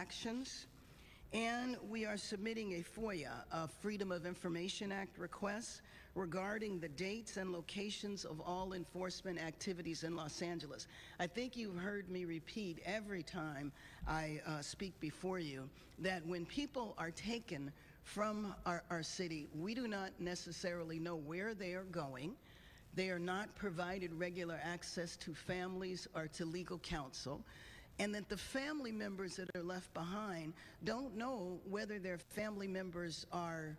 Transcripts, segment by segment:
actions. And we are submitting a FOIA, a Freedom of Information Act request regarding the dates and locations of all enforcement activities in Los Angeles. I think you've heard me repeat every time I speak before you that when people are taken from our city, we do not necessarily know where they are going. They are not provided regular access to families or to legal counsel, and that the family members that are left behind don't know whether their family members are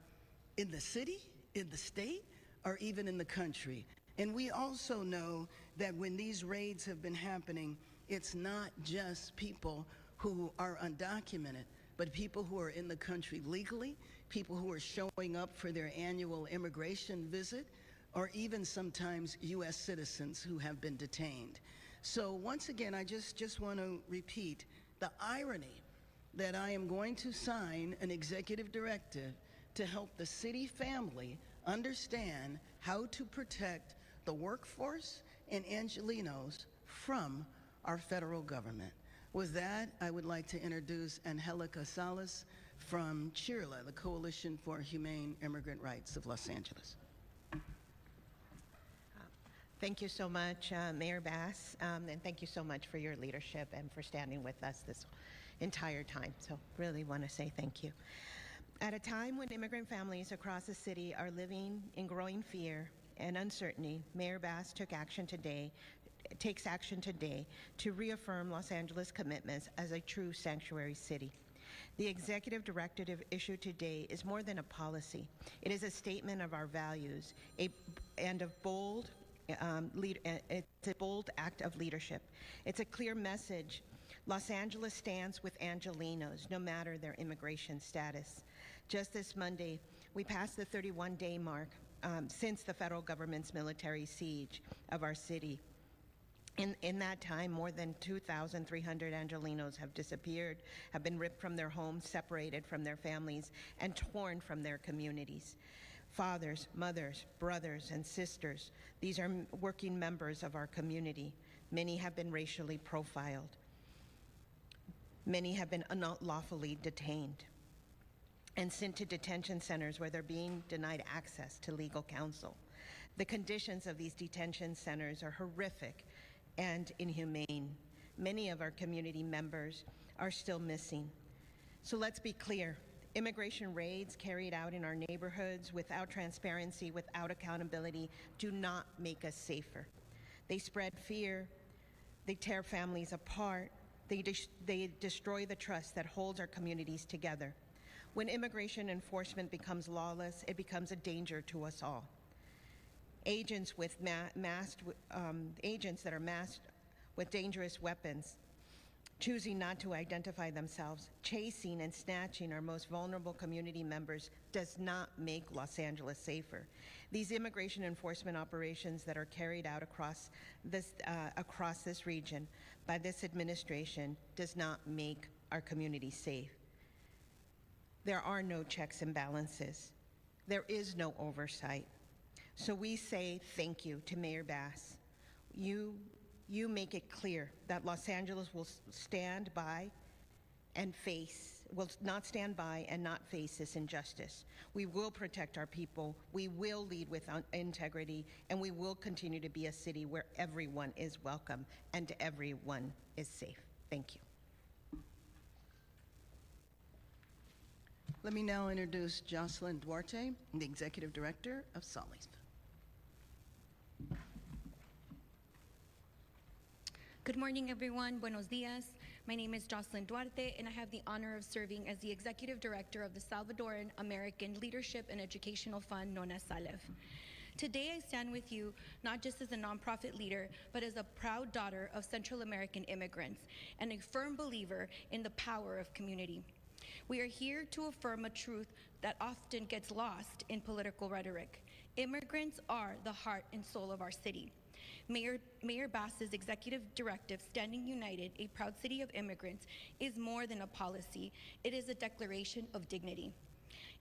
in the city, in the state, or even in the country. And we also know that when these raids have been happening, it's not just people who are undocumented, but people who are in the country legally, people who are showing up for their annual immigration visit, or even sometimes U.S. citizens who have been detained. So once again, I just want to repeat the irony that I am going to sign an executive directive to help the city family understand how to protect the workforce and Angelenos from our federal government. With that, I would like to introduce Angelica Salas from CHIRLA, the Coalition for Humane Immigrant Rights of Los Angeles. Thank you so much, Mayor Bass, and thank you so much for your leadership and for standing with us this entire time. So really want to say thank you. At a time when immigrant families across the city are living in growing fear and uncertainty, Mayor Bass takes action today to reaffirm Los Angeles' commitments as a true sanctuary city. The executive directive issued today is more than a policy. It is a statement of our values and of bold it's a bold act of leadership. It's a clear message. Los Angeles stands with Angelenos, no matter their immigration status. Just this Monday, we passed the 31-day mark since the federal government's military siege of our city. In that time, more than 2,300 Angelenos have disappeared, have been ripped from their homes, separated from their families, and torn from their communities. Fathers, mothers, brothers, and sisters, these are working members of our community. Many have been racially profiled. Many have been unlawfully detained and sent to detention centers where they're being denied access to legal counsel. The conditions of these detention centers are horrific and inhumane. Many of our community members are still missing. So let's be clear. Immigration raids carried out in our neighborhoods without transparency, without accountability, do not make us safer. They spread fear, they tear families apart, they destroy the trust that holds our communities together. When immigration enforcement becomes lawless, it becomes a danger to us all. Agents that are masked with dangerous weapons, choosing not to identify themselves, chasing and snatching our most vulnerable community members does not make Los Angeles safer. These immigration enforcement operations that are carried out across this region by this administration does not make our community safe. There are no checks and balances. There is no oversight. So we say thank you to Mayor Bass. You make it clear that Los Angeles will stand by and will not stand by and not face this injustice. We will protect our people, we will lead with integrity, and we will continue to be a city where everyone is welcome and everyone is safe. Thank you. Let me now introduce Jocelyn Duarte, the Executive Director of Solis. Good morning, everyone. Buenos dias. My name is Jocelyn Duarte, and I have the honor of serving as the Executive Director of the Salvadoran American Leadership and Educational Fund, known as SALEF. Today, I stand with you not just as a nonprofit leader, but as a proud daughter of Central American immigrants and a firm believer in the power of community. We are here to affirm a truth that often gets lost in political rhetoric. Immigrants are the heart and soul of our city. Mayor Bass's executive directive, Standing United, a proud city of immigrants, is more than a policy. It is a declaration of dignity.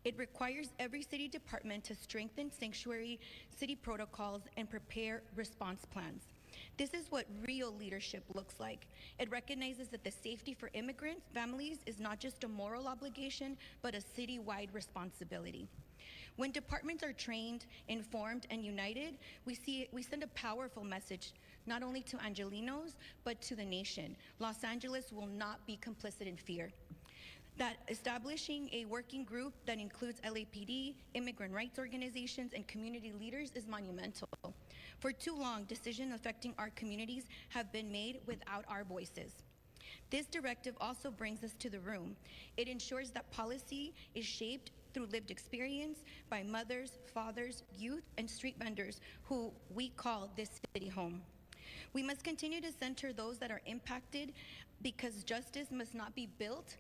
It requires every city department to strengthen sanctuary city protocols and prepare response plans. This is what real leadership looks like. It recognizes that the safety for immigrant families is not just a moral obligation, but a citywide responsibility. When departments are trained, informed, and united, we send a powerful message, not only to Angelinos, but to the nation. Los Angeles will not be complicit in fear. That establishing a working group that includes LAPD, immigrant rights organizations, and community leaders is monumental. For too long, decisions affecting our communities have been made without our voices. This directive also brings us to the room. It ensures that policy is shaped through lived experience by mothers, fathers, youth, and street vendors who we call this city home. We must continue to center those that are impacted because justice must not be built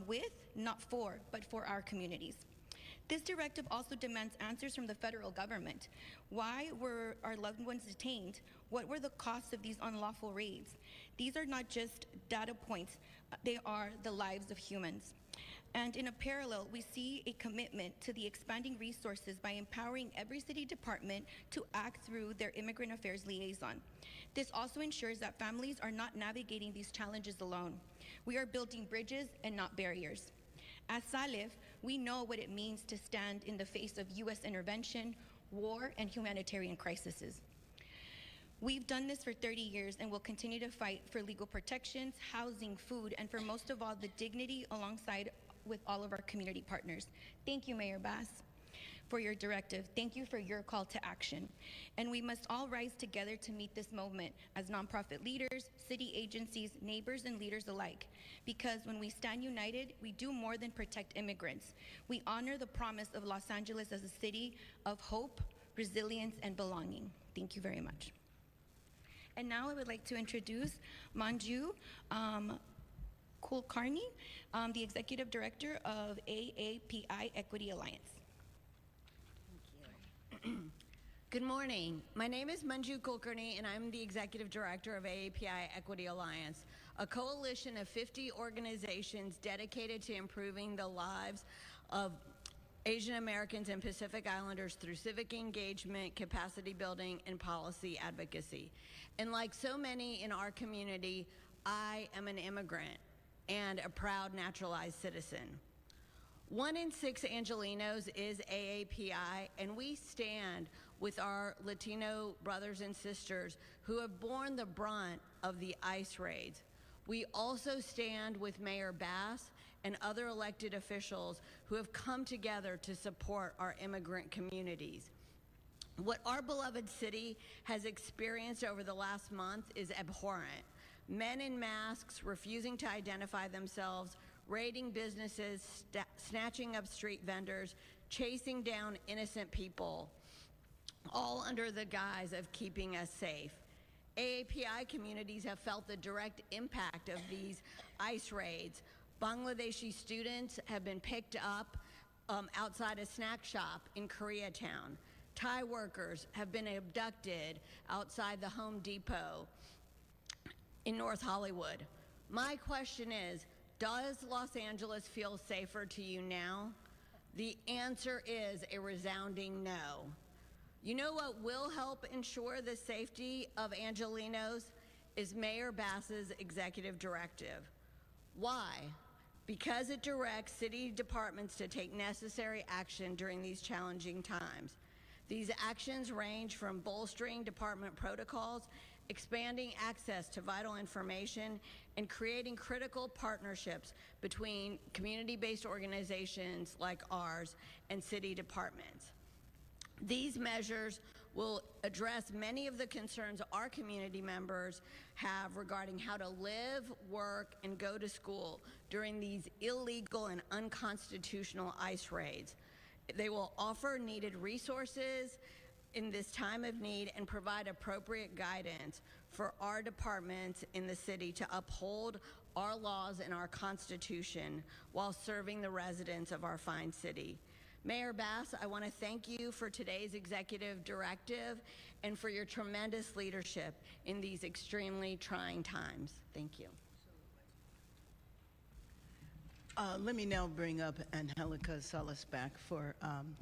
with, not for, but for our communities. This directive also demands answers from the federal government. Why were our loved ones detained? What were the costs of these unlawful raids? These are not just data points, they are the lives of humans. And in a parallel, we see a commitment to the expanding resources by empowering every city department to act through their immigrant affairs liaison. This also ensures that families are not navigating these challenges alone. We are building bridges and not barriers. As Salif, we know what it means to stand in the face of U.S. intervention, war, and humanitarian crises. We've done this for 30 years and will continue to fight for legal protections, housing, food, and for most of all, the dignity alongside with all of our community partners. Thank you, Mayor Bass, for your directive. Thank you for your call to action. And we must all rise together to meet this moment as nonprofit leaders, city agencies, neighbors, and leaders alike. Because when we stand united, we do more than protect immigrants. We honor the promise of Los Angeles as a city of hope, resilience, and belonging. Thank you very much. And now I would like to introduce Manju Kulkarni, the Executive Director of AAPI Equity Alliance. Good morning. My name is Manju Kulkarni, and I'm the Executive Director of AAPI Equity Alliance, a coalition of 50 organizations dedicated to improving the lives of Asian Americans and Pacific Islanders through civic engagement, capacity building, and policy advocacy. And like so many in our community, I am an immigrant and a proud naturalized citizen. 1 in 6 Angelinos is AAPI, and we stand with our Latino brothers and sisters who have borne the brunt of the ICE raids. We also stand with Mayor Bass and other elected officials who have come together to support our immigrant communities. What our beloved city has experienced over the last month is abhorrent. Men in masks refusing to identify themselves, raiding businesses, snatching up street vendors, chasing down innocent people, all under the guise of keeping us safe. AAPI communities have felt the direct impact of these ICE raids. Bangladeshi students have been picked up outside a snack shop in Koreatown. Thai workers have been abducted outside the Home Depot in North Hollywood. My question is, does Los Angeles feel safer to you now? The answer is a resounding no. You know what will help ensure the safety of Angelinos is Mayor Bass's executive directive. Why? Because it directs city departments to take necessary action during these challenging times. These actions range from bolstering department protocols, expanding access to vital information, and creating critical partnerships between community-based organizations like ours and city departments. These measures will address many of the concerns our community members have regarding how to live, work, and go to school during these illegal and unconstitutional ICE raids. They will offer needed resources in this time of need and provide appropriate guidance for our departments in the city to uphold our laws and our Constitution while serving the residents of our fine city. Mayor Bass, I want to thank you for today's executive directive and for your tremendous leadership in these extremely trying times. Thank you. Let me now bring up Angelica Salas back for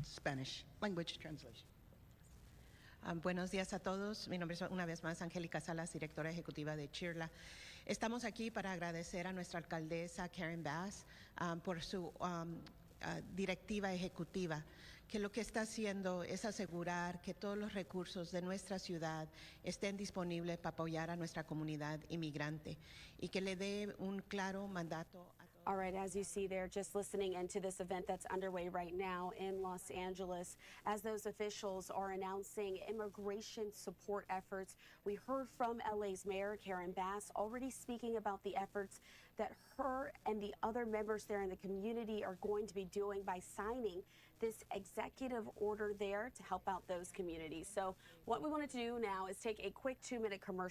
Spanish language translation. Buenos días a todos. Mi nombre es una vez más Angélica Salas, directora ejecutiva de CHIRLA. Estamos aquí para agradecer a nuestra alcaldesa Karen Bass por su directiva ejecutiva, que lo que está haciendo es asegurar que todos los recursos de nuestra ciudad estén disponibles para apoyar a nuestra comunidad inmigrante y que le dé un claro mandato a todos. All right, as you see there, just listening into this event that's underway right now in Los Angeles, as those officials are announcing immigration support efforts. We heard from LA's Mayor Karen Bass already speaking about the efforts that her and the other members there in the community are going to be doing by signing this executive order there to help out those communities. So what we wanted to do now is take a quick 2-minute commercial.